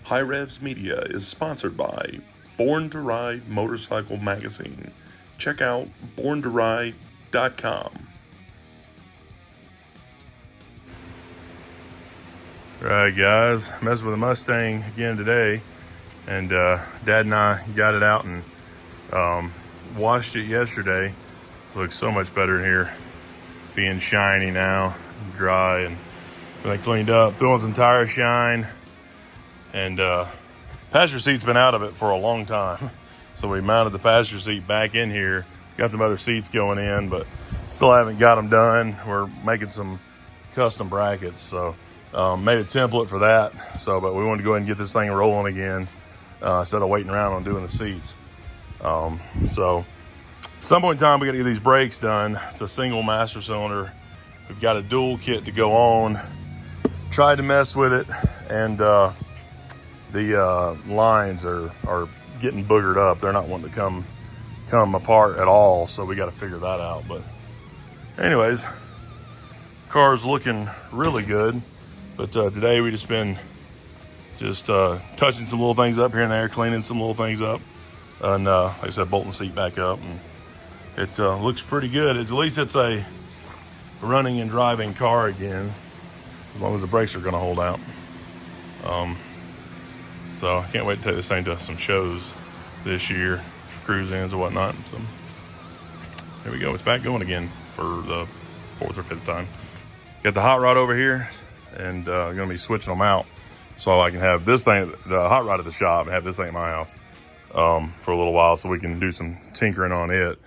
HiRevz Media is sponsored by Born to Ride Motorcycle Magazine. Check out borntoride.com. Right, guys, messing with the Mustang again today, and Dad and I got it out and washed it yesterday. Looks so much better in here, being shiny now, dry, and I cleaned up, threw on some tire shine, and passenger seat's been out of it for a long time, so we mounted the passenger seat back in here. Got some other seats going in, but still haven't got them done. We're making some custom brackets, so made a template for that. But we wanted to go ahead and get this thing rolling again instead of waiting around on doing the seats. So at some point in time, we got to get these brakes done. It's a single master cylinder. We've got a dual kit to go on. Tried to mess with it, and the lines are getting boogered up. They're not wanting to come apart at all, so we got to figure that out. But anyways, car's looking really good. But today we just been touching some little things up here and there, cleaning some little things up, and like I said, bolting the seat back up, and it looks pretty good. At least it's a running and driving car again, as long as the brakes are going to hold out. So I can't wait to take this thing to some shows this year, cruise-ins and whatnot. So there we go. It's back going again for the 4th or 5th time. Got the hot rod over here, and I'm going to be switching them out so I can have this thing, the hot rod at the shop, and have this thing at my house for a little while so we can do some tinkering on it.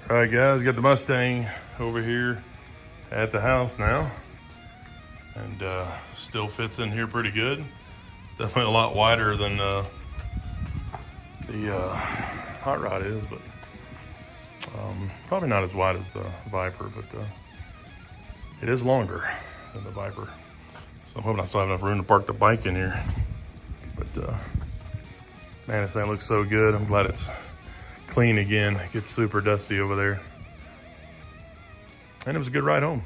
All right, guys, got the Mustang over here at the house now, and still fits in here pretty good. It's definitely a lot wider than the hot rod is, but probably not as wide as the Viper, but it is longer than the Viper. So I'm hoping I still have enough room to park the bike in here. But man, this thing looks so good. I'm glad it's clean again. It gets super dusty over there. And it was a good ride home.